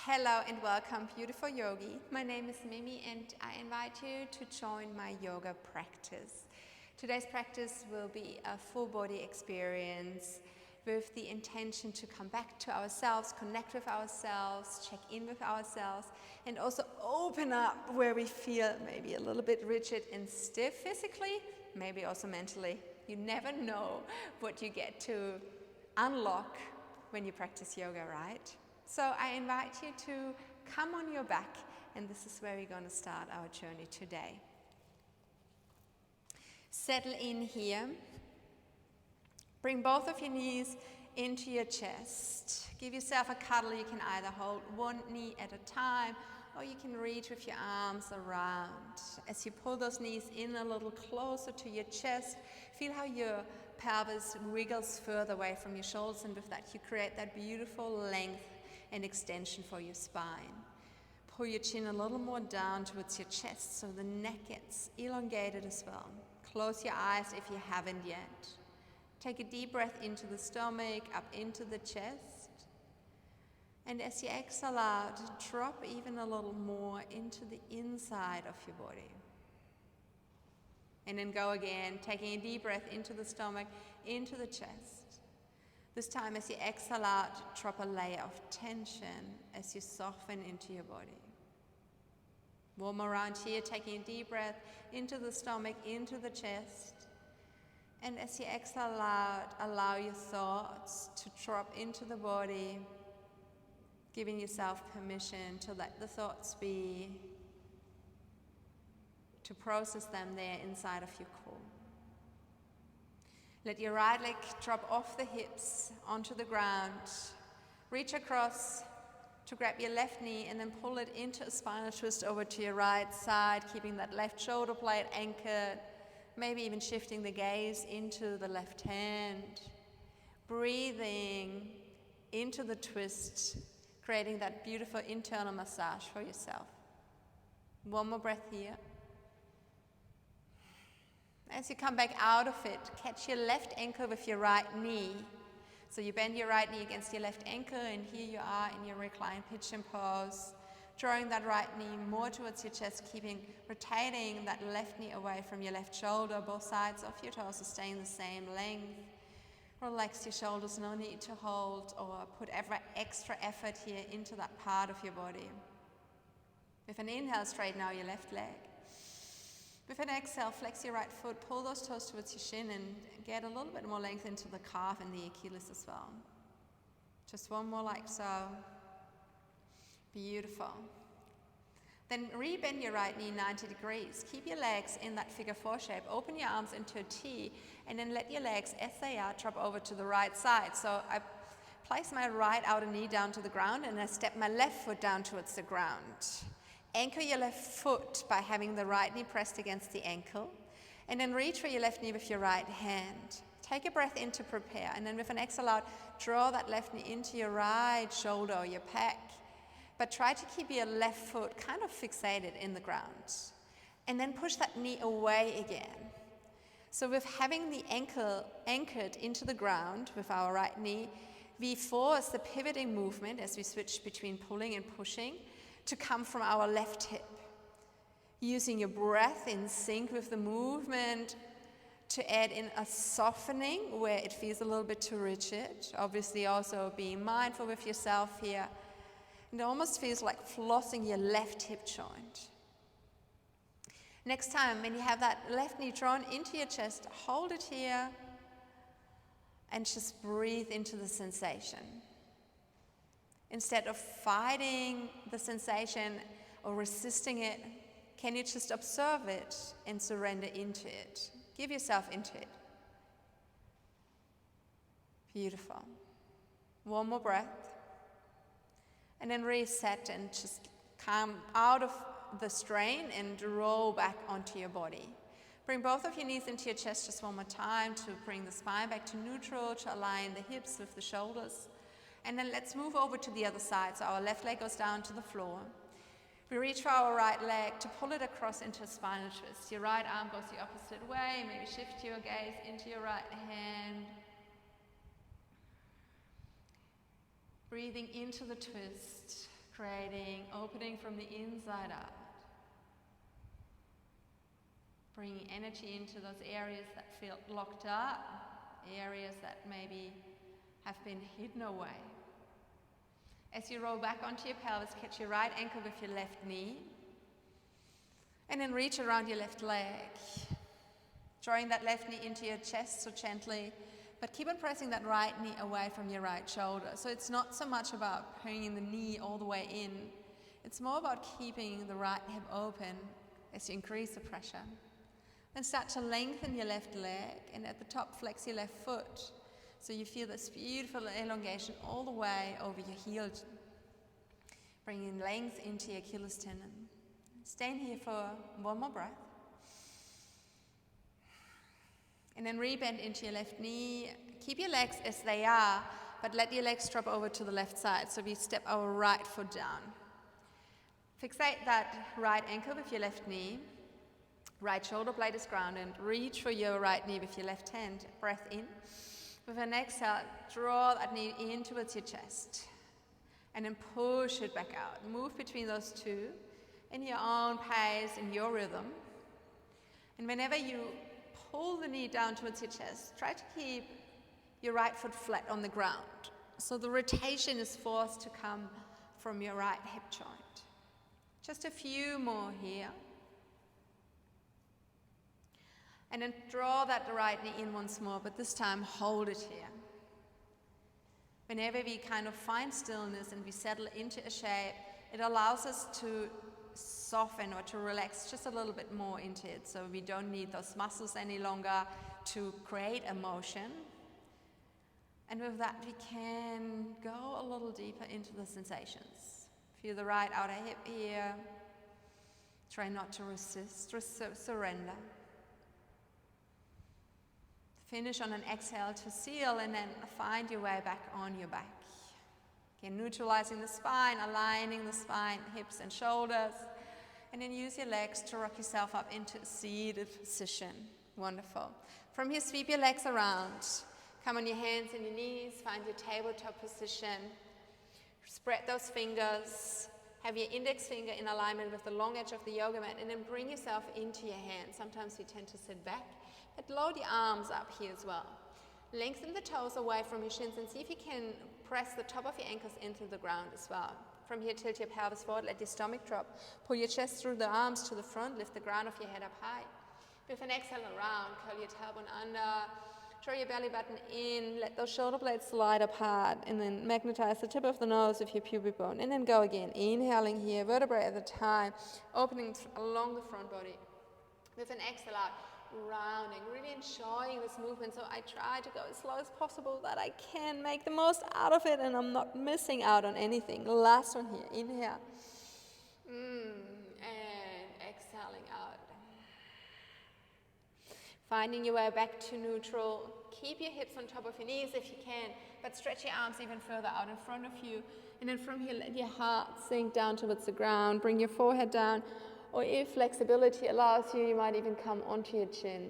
Hello and welcome, beautiful yogi. My name is Mimi and I invite you to join my yoga practice. Today's practice will be a full body experience with the intention to come back to ourselves, connect with ourselves, check in with ourselves, and also open up where we feel maybe a little bit rigid and stiff physically, maybe also mentally. You never know what you get to unlock when you practice yoga, right? So I invite you to come on your back, and this is where we're going to start our journey today. Settle in here. Bring both of your knees into your chest. Give yourself a cuddle. You can either hold one knee at a time, or you can reach with your arms around. As you pull those knees in a little closer to your chest, feel how your pelvis wiggles further away from your shoulders, and with that you create that beautiful length and extension for your spine. Pull your chin a little more down towards your chest so the neck gets elongated as well. Close your eyes if you haven't yet. Take a deep breath into the stomach, up into the chest. And as you exhale out, drop even a little more into the inside of your body. And then go again, taking a deep breath into the stomach, into the chest. This time, as you exhale out, drop a layer of tension as you soften into your body. One more round here, taking a deep breath into the stomach, into the chest. And as you exhale out, allow your thoughts to drop into the body, giving yourself permission to let the thoughts be, to process them there inside of your core. Let your right leg drop off the hips onto the ground. Reach across to grab your left knee and then pull it into a spinal twist over to your right side, keeping that left shoulder blade anchored, maybe even shifting the gaze into the left hand. Breathing into the twist, creating that beautiful internal massage for yourself. One more breath here. As you come back out of it, catch your left ankle with your right knee. So you bend your right knee against your left ankle, and here you are in your reclined pigeon pose, drawing that right knee more towards your chest, rotating that left knee away from your left shoulder, both sides of your torso staying the same length. Relax your shoulders, no need to hold or put extra effort here into that part of your body. With an inhale, straighten out your left leg. With an exhale, flex your right foot, pull those toes towards your shin and get a little bit more length into the calf and the Achilles as well. Just one more like so. Beautiful. Then re-bend your right knee 90 degrees. Keep your legs in that figure four shape. Open your arms into a T and then let your legs, as they are, drop over to the right side. So I place my right outer knee down to the ground and I step my left foot down towards the ground. Anchor your left foot by having the right knee pressed against the ankle, and then reach for your left knee with your right hand. Take a breath in to prepare, and then with an exhale out, draw that left knee into your right shoulder or your pec, but try to keep your left foot kind of fixated in the ground, and then push that knee away again. So with having the ankle anchored into the ground with our right knee, we force the pivoting movement as we switch between pulling and pushing to come from our left hip. Using your breath in sync with the movement to add in a softening where it feels a little bit too rigid. Obviously also being mindful with yourself here. It almost feels like flossing your left hip joint. Next time, when you have that left knee drawn into your chest, hold it here and just breathe into the sensation. Instead of fighting the sensation or resisting it, can you just observe it and surrender into it? Give yourself into it. Beautiful. One more breath. And then reset and just come out of the strain and roll back onto your body. Bring both of your knees into your chest just one more time to bring the spine back to neutral, to align the hips with the shoulders. And then let's move over to the other side. So our left leg goes down to the floor. We reach for our right leg to pull it across into a spinal twist. Your right arm goes the opposite way. Maybe shift your gaze into your right hand. Breathing into the twist, creating opening from the inside out. Bringing energy into those areas that feel locked up, areas that maybe have been hidden away. As you roll back onto your pelvis, catch your right ankle with your left knee. And then reach around your left leg. Drawing that left knee into your chest so gently, but keep on pressing that right knee away from your right shoulder. So it's not so much about bringing the knee all the way in. It's more about keeping the right hip open as you increase the pressure. Then start to lengthen your left leg, and at the top flex your left foot. So you feel this beautiful elongation all the way over your heel. Bringing length into your Achilles tendon. Stay in here for one more breath. And then rebend into your left knee. Keep your legs as they are, but let your legs drop over to the left side. So we step our right foot down. Fixate that right ankle with your left knee. Right shoulder blade is grounded. Reach for your right knee with your left hand. Breath in. With an exhale, draw that knee in towards your chest. And then push it back out. Move between those two in your own pace, in your rhythm. And whenever you pull the knee down towards your chest, try to keep your right foot flat on the ground. So the rotation is forced to come from your right hip joint. Just a few more here. And then draw that right knee in once more, but this time hold it here. Whenever we kind of find stillness and we settle into a shape, it allows us to soften or to relax just a little bit more into it. So we don't need those muscles any longer to create a motion. And with that, we can go a little deeper into the sensations. Feel the right outer hip here. Try not to resist, surrender. Finish on an exhale to seal, and then find your way back on your back. Again, neutralizing the spine, aligning the spine, hips and shoulders. And then use your legs to rock yourself up into a seated position. Wonderful. From here, sweep your legs around. Come on your hands and your knees, find your tabletop position. Spread those fingers. Have your index finger in alignment with the long edge of the yoga mat, and then bring yourself into your hands. Sometimes you tend to sit back, but load your arms up here as well. Lengthen the toes away from your shins and see if you can press the top of your ankles into the ground as well. From here, tilt your pelvis forward, let your stomach drop. Pull your chest through the arms to the front, lift the ground of your head up high. With an exhale around, curl your tailbone under, draw your belly button in, let those shoulder blades slide apart, and then magnetize the tip of the nose with your pubic bone. And then go again, inhaling here, vertebrae at a time, opening along the front body. With an exhale out, rounding, really enjoying this movement. So I try to go as slow as possible that I can make the most out of it and I'm not missing out on anything. Last one here, inhale. And exhaling out. Finding your way back to neutral. Keep your hips on top of your knees if you can, but stretch your arms even further out in front of you. And then from here, let your heart sink down towards the ground. Bring your forehead down. Or if flexibility allows you, you might even come onto your chin.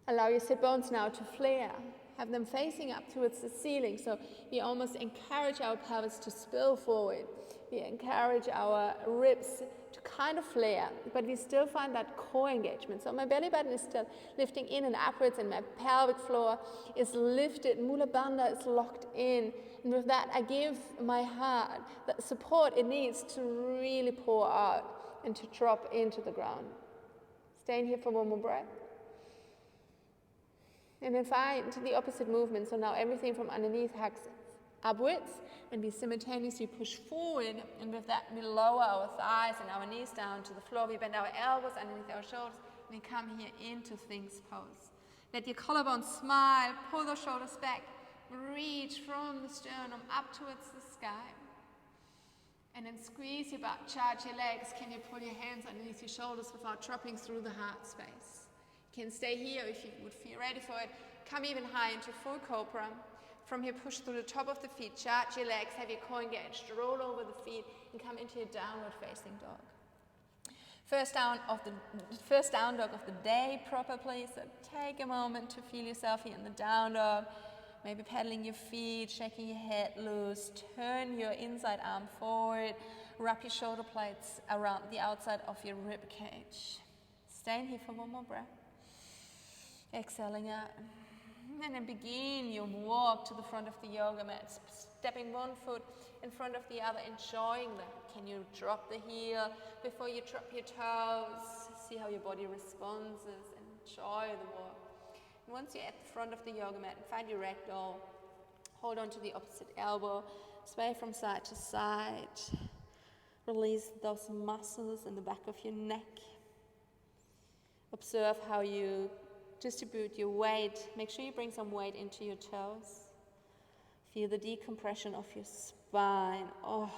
Allow your sit bones now to flare. Have them facing up towards the ceiling. So we almost encourage our pelvis to spill forward. We encourage our ribs to kind of flare, but we still find that core engagement. So my belly button is still lifting in and upwards, and my pelvic floor is lifted. Mula bandha is locked in. And with that, I give my heart the support it needs to really pour out and to drop into the ground. Stay in here for one more breath. And then find the opposite movement. So now everything from underneath hugs upwards, and we simultaneously push forward, and with that we lower our thighs and our knees down to the floor. We bend our elbows underneath our shoulders, and we come here into Sphinx pose. Let your collarbone smile, pull those shoulders back, reach from the sternum up towards the sky. And then squeeze your butt, charge your legs. Can you pull your hands underneath your shoulders without dropping through the heart space? You can stay here if you would feel ready for it. Come even high into full cobra. From here, push through the top of the feet, charge your legs, have your core engaged, roll over the feet, and come into your downward facing dog. First down dog of the day, proper please. So take a moment to feel yourself here in the down dog. maybe pedaling your feet, shaking your head loose. Turn your inside arm forward. Wrap your shoulder blades around the outside of your rib cage. Stay in here for one more breath. Exhaling out. And then begin your walk to the front of the yoga mat, stepping one foot in front of the other, enjoying that. Can you drop the heel before you drop your toes? See how your body responds. Enjoy the walk. And once you're at the front of the yoga mat, find your ragdoll. Hold on to the opposite elbow. Sway from side to side. Release those muscles in the back of your neck. Observe how you distribute your weight. Make sure you bring some weight into your toes. Feel the decompression of your spine. Oh,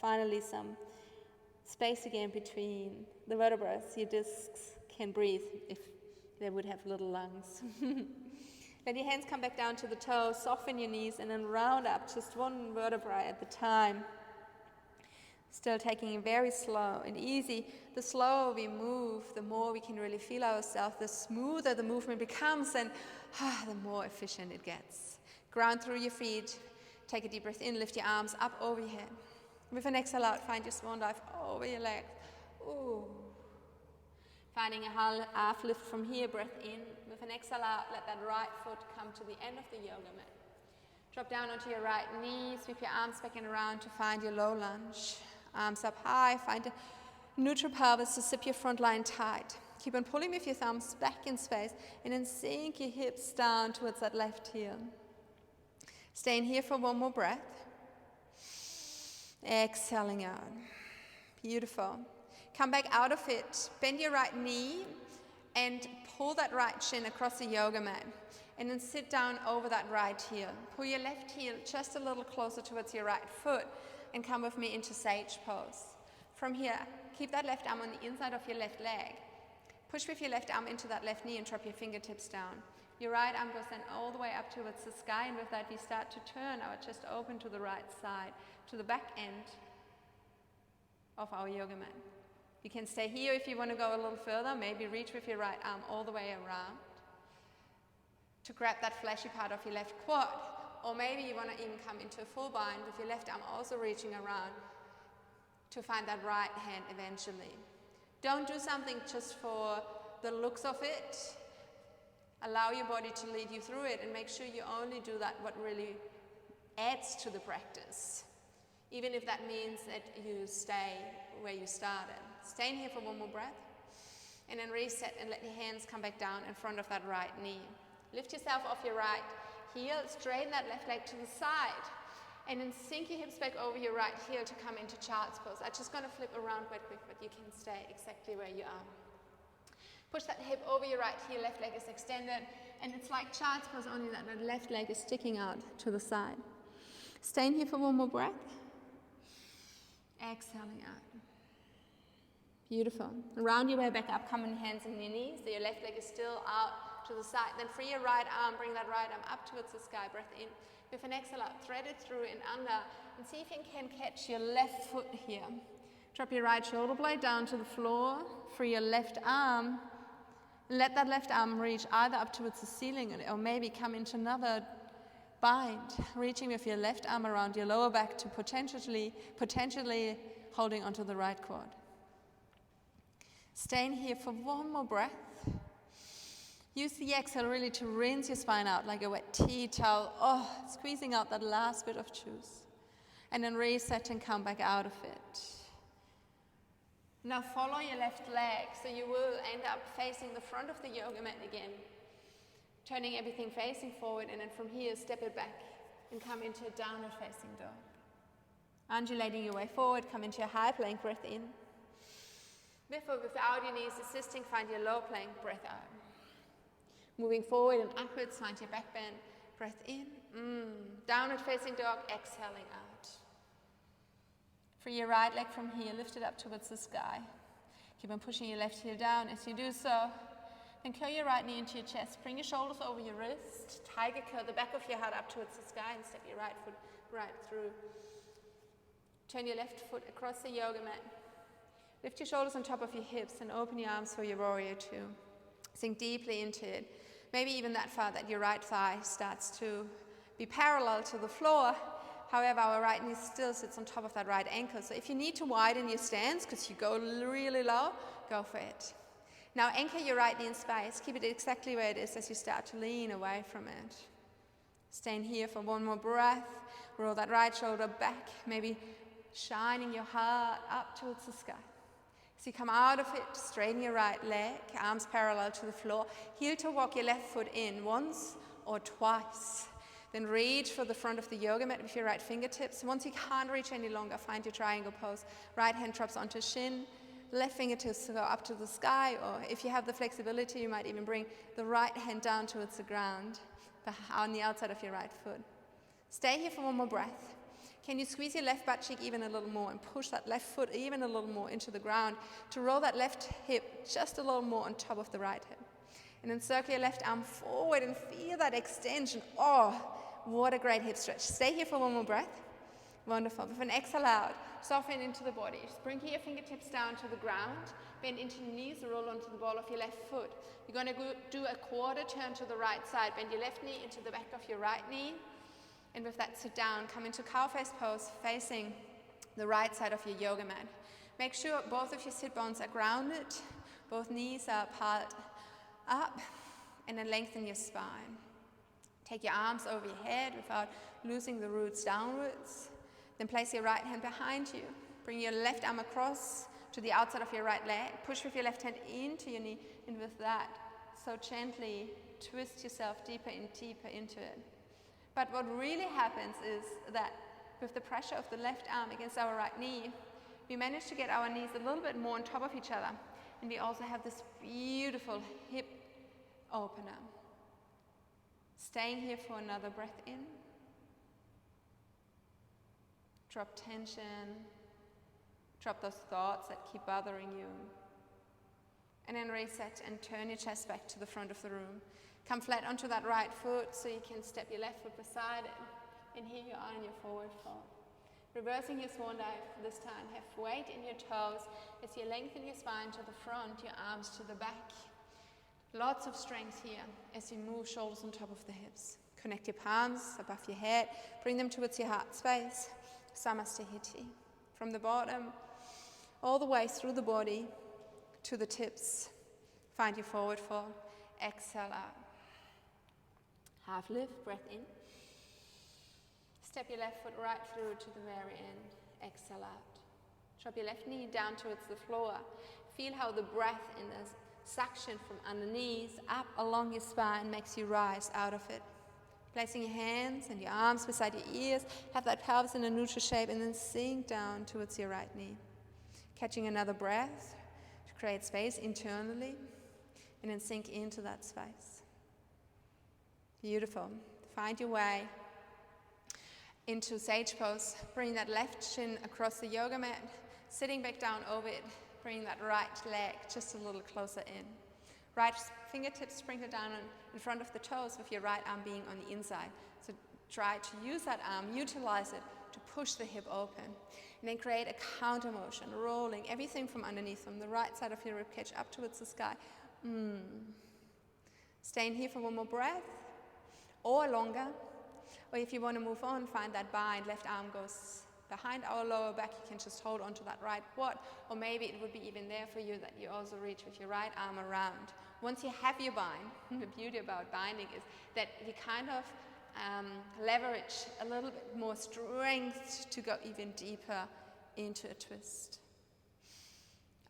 finally some space again between the vertebrae. Your discs can breathe if they would have little lungs. Let your hands come back down to the toes. Soften your knees and then round up just one vertebrae at a time. Still taking it very slow and easy. The slower we move, the more we can really feel ourselves, the smoother the movement becomes, and the more efficient it gets. Ground through your feet. Take a deep breath in, lift your arms up over your head. With an exhale out, find your swan dive over your legs. Ooh. Finding a half lift from here, breath in. With an exhale out, let that right foot come to the end of the yoga mat. Drop down onto your right knee, sweep your arms back and around to find your low lunge. Arms up high, find a neutral pelvis to zip your front line tight. Keep on pulling with your thumbs back in space and then sink your hips down towards that left heel. Stay in here for one more breath. Exhaling out. Beautiful. Come back out of it. Bend your right knee and pull that right shin across the yoga mat. And then sit down over that right heel. Pull your left heel just a little closer towards your right foot. And come with me into sage pose. From here, keep that left arm on the inside of your left leg. Push with your left arm into that left knee and drop your fingertips down. Your right arm goes then all the way up towards the sky, and with that we start to turn our chest open to the right side, to the back end of our yoga mat. You can stay here if you want to go a little further, maybe reach with your right arm all the way around to grab that fleshy part of your left quad. Or maybe you want to even come into a full bind with your left arm also reaching around to find that right hand eventually. Don't do something just for the looks of it. Allow your body to lead you through it and make sure you only do that what really adds to the practice. Even if that means that you stay where you started. Stay in here for one more breath. And then reset and let your hands come back down in front of that right knee. Lift yourself off your right heel, straighten that left leg to the side, and then sink your hips back over your right heel to come into child's pose. I'm just going to flip around quite quick, but you can stay exactly where you are. Push that hip over your right heel, left leg is extended, and it's like child's pose, only that the left leg is sticking out to the side. Stay in here for one more breath. Exhaling out. Beautiful. Round your way back up, come on hands and your knees, so your left leg is still out to the side. Then free your right arm, bring that right arm up towards the sky, breath in. With an exhale out, thread it through and under, and see if you can catch your left foot here. Drop your right shoulder blade down to the floor, free your left arm, let that left arm reach either up towards the ceiling or maybe come into another bind, reaching with your left arm around your lower back to potentially holding onto the right quad. Stay in here for one more breath. Use the exhale really to rinse your spine out like a wet tea towel, squeezing out that last bit of juice. And then reset and come back out of it. Now follow your left leg, so you will end up facing the front of the yoga mat again. Turning everything facing forward, and then from here step it back and come into a downward facing dog. Undulating your way forward, come into a high plank, breath in. With or without your knees assisting, find your low plank, breath out. Moving forward and upwards, find your back bend, breath in. Downward facing dog, exhaling out. Free your right leg from here, lift it up towards the sky. Keep on pushing your left heel down. As you do so, then curl your right knee into your chest. Bring your shoulders over your wrist. Tiger curl the back of your heart up towards the sky and step your right foot right through. Turn your left foot across the yoga mat. Lift your shoulders on top of your hips and open your arms for your warrior two. Sink deeply into it. Maybe even that far that your right thigh starts to be parallel to the floor. However, our right knee still sits on top of that right ankle. So if you need to widen your stance because you go really low, go for it. Now anchor your right knee in space. Keep it exactly where it is as you start to lean away from it. Staying here for one more breath. Roll that right shoulder back, maybe shining your heart up towards the sky. As you come out of it, straighten your right leg, arms parallel to the floor. Heel to walk your left foot in once or twice. Then reach for the front of the yoga mat with your right fingertips. Once you can't reach any longer, find your triangle pose. Right hand drops onto shin, left fingertips go up to the sky, or if you have the flexibility, you might even bring the right hand down towards the ground on the outside of your right foot. Stay here for one more breath. Can you squeeze your left butt cheek even a little more and push that left foot even a little more into the ground to roll that left hip just a little more on top of the right hip? And then circle your left arm forward and feel that extension. Oh, what a great hip stretch. Stay here for one more breath. Wonderful. With an exhale out, soften into the body. Bring your fingertips down to the ground. Bend into your knees, roll onto the ball of your left foot. You're going to do a quarter turn to the right side. Bend your left knee into the back of your right knee. And with that, sit down. Come into cow face pose, facing the right side of your yoga mat. Make sure both of your sit bones are grounded. Both knees are piled up. And then lengthen your spine. Take your arms over your head without losing the roots downwards. Then place your right hand behind you. Bring your left arm across to the outside of your right leg. Push with your left hand into your knee. And with that, so gently twist yourself deeper and deeper into it. But what really happens is that with the pressure of the left arm against our right knee, we manage to get our knees a little bit more on top of each other. And we also have this beautiful hip opener. Staying here for another breath in. Drop tension. Drop those thoughts that keep bothering you. And then reset and turn your chest back to the front of the room. Come flat onto that right foot so you can step your left foot beside it. And here you are in your forward fold. Reversing your swan dive this time. Have weight in your toes as you lengthen your spine to the front, your arms to the back. Lots of strength here as you move shoulders on top of the hips. Connect your palms above your head. Bring them towards your heart space. Samastahiti. From the bottom, all the way through the body to the tips. Find your forward fold. Exhale out. Half lift, breath in. Step your left foot right through to the very end. Exhale out. Drop your left knee down towards the floor. Feel how the breath in this suction from underneath up along your spine makes you rise out of it. Placing your hands and your arms beside your ears, have that pelvis in a neutral shape, and then sink down towards your right knee. Catching another breath to create space internally, and then sink into that space. Beautiful. Find your way into sage pose. Bring that left shin across the yoga mat, sitting back down over it. Bring that right leg just a little closer in. Right fingertips sprinkled down in front of the toes with your right arm being on the inside. So try to use that arm, utilize it to push the hip open. And then create a counter motion, rolling everything from underneath, from the right side of your ribcage up towards the sky. Staying here for one more breath, or longer. Or if you want to move on, find that bind. Left arm goes behind our lower back. You can just hold onto that right quad. Or maybe it would be even there for you that you also reach with your right arm around. Once you have your bind, the beauty about binding is that you kind of leverage a little bit more strength to go even deeper into a twist.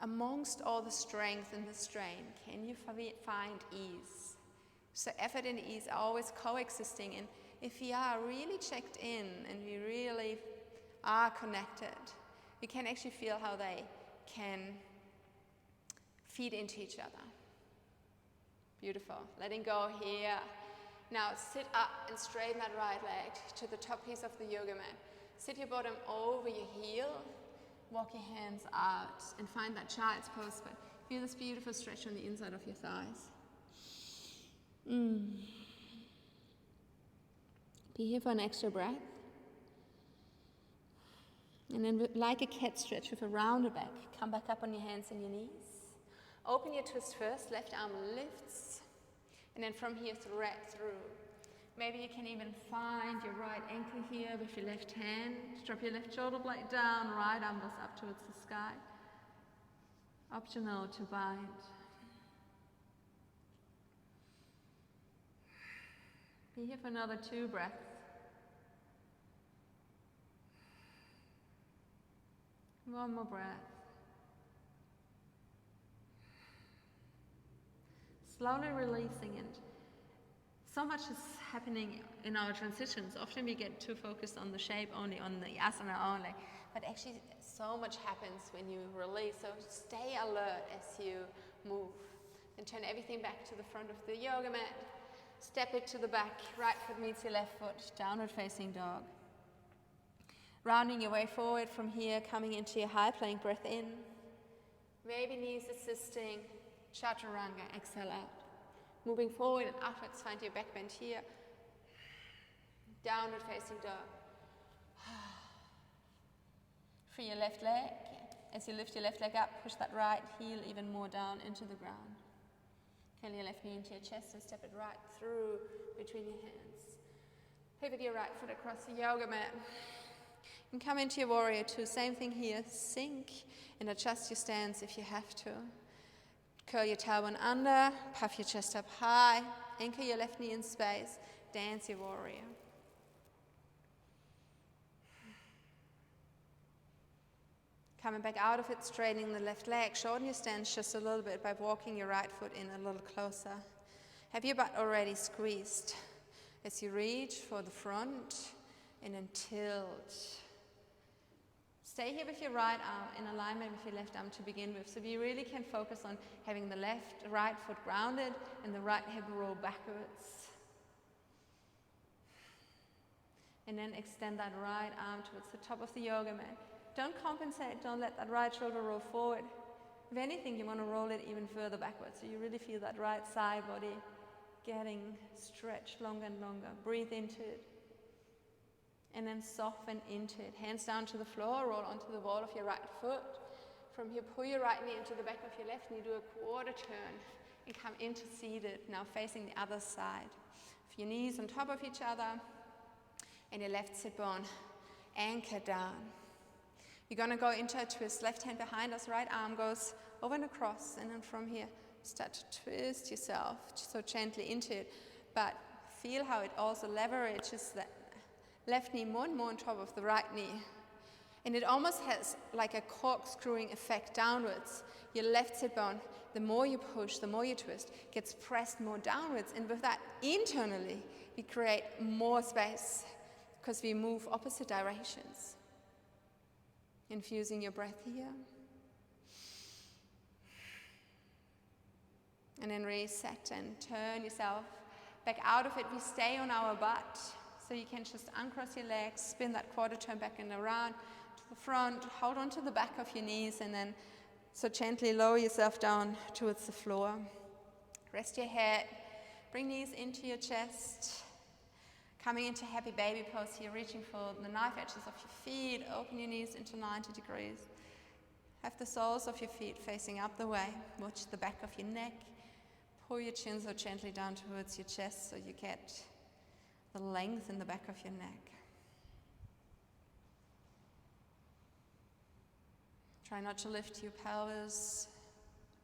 Amongst all the strength and the strain, can you find ease? So effort and ease are always coexisting, and if we are really checked in and we really are connected, we can actually feel how they can feed into each other. Beautiful. Letting go here. Now sit up and straighten that right leg to the top piece of the yoga mat. Sit your bottom over your heel. Walk your hands out and find that child's pose, but feel this beautiful stretch on the inside of your thighs. Be here for an extra breath. And then like a cat stretch with a rounded back, come back up on your hands and your knees. Open your twist first, left arm lifts. And then from here, thread through. Maybe you can even find your right ankle here with your left hand. Drop your left shoulder blade down, right arm goes up towards the sky. Optional to bind. Be here for another 2 breaths. One more breath. Slowly releasing it. So much is happening in our transitions. Often we get too focused on the shape only, on the asana only. But actually so much happens when you release. So stay alert as you move. And turn everything back to the front of the yoga mat. Step it to the back. Right foot meets your left foot. Downward facing dog. Rounding your way forward from here, coming into your high plank, breath in. Maybe knees assisting. Chaturanga, exhale out. Moving forward and upwards, find your back bend here. Downward facing dog. Free your left leg. As you lift your left leg up, push that right heel even more down into the ground. Curl your left knee into your chest and step it right through between your hands. Pivot your right foot across the yoga mat. And come into your warrior 2. Same thing here. Sink and adjust your stance if you have to. Curl your tailbone under, puff your chest up high, anchor your left knee in space, dance your warrior. Coming back out of it, straightening the left leg, shorten your stance just a little bit by walking your right foot in a little closer. Have your butt already squeezed as you reach for the front and then tilt. Stay here with your right arm in alignment with your left arm to begin with. So we really can focus on having the right foot grounded and the right hip roll backwards. And then extend that right arm towards the top of the yoga mat. Don't compensate, don't let that right shoulder roll forward. If anything, you want to roll it even further backwards. So you really feel that right side body getting stretched longer and longer. Breathe into it. And then soften into it. Hands down to the floor, roll onto the wall of your right foot. From here, pull your right knee into the back of your left knee, do a quarter turn, and come into seated, now facing the other side. With your knees on top of each other, and your left sit bone anchor down. You're gonna go into a twist, left hand behind us, right arm goes over and across, and then from here, start to twist yourself, so gently into it, but feel how it also leverages that left knee more and more on top of the right knee. And it almost has like a corkscrewing effect downwards. Your left sit bone, the more you push, the more you twist, gets pressed more downwards. And with that, internally, we create more space because we move opposite directions. Infusing your breath here. And then reset and turn yourself back out of it. We stay on our butt. So you can just uncross your legs, spin that quarter turn back and around to the front, hold on to the back of your knees, and then so gently lower yourself down towards the floor. Rest your head, bring knees into your chest. Coming into happy baby pose here, reaching for the knife edges of your feet, open your knees into 90 degrees. Have the soles of your feet facing up the way. Watch the back of your neck. Pull your chin so gently down towards your chest so you get the length in the back of your neck. Try not to lift your pelvis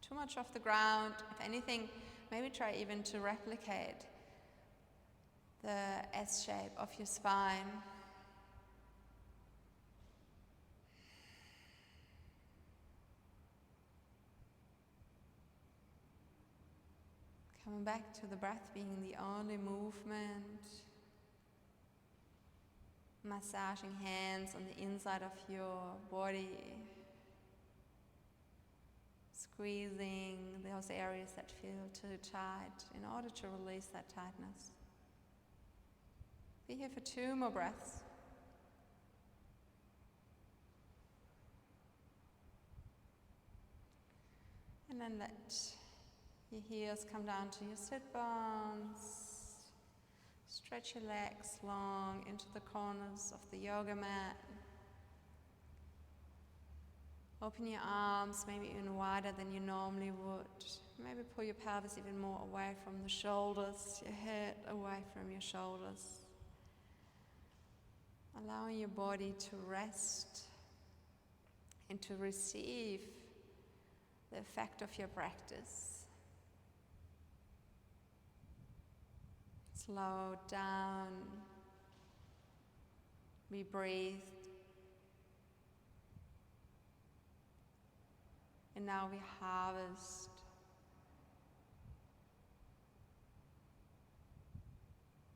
too much off the ground. If anything, maybe try even to replicate the S shape of your spine. Coming back to the breath being the only movement. Massaging hands on the inside of your body. Squeezing those areas that feel too tight in order to release that tightness. Be here for 2 more breaths. And then let your heels come down to your sit bones. Stretch your legs long into the corners of the yoga mat. Open your arms, maybe even wider than you normally would. Maybe pull your pelvis even more away from the shoulders, your head away from your shoulders. Allowing your body to rest and to receive the effect of your practice. Slow down. We breathed. And now we harvest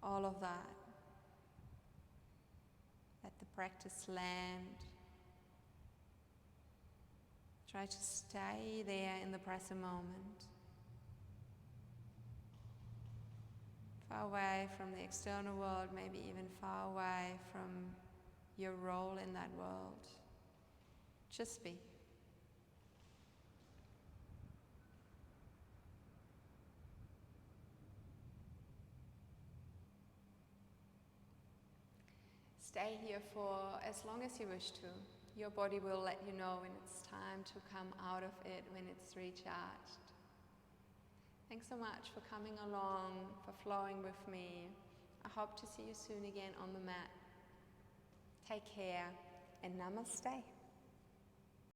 all of that. Let the practice land. Try to stay there in the present moment. Far away from the external world, maybe even far away from your role in that world. Just be. Stay here for as long as you wish to. Your body will let you know when it's time to come out of it, when it's recharged. Thanks so much for coming along, for flowing with me. I hope to see you soon again on the mat. Take care and namaste.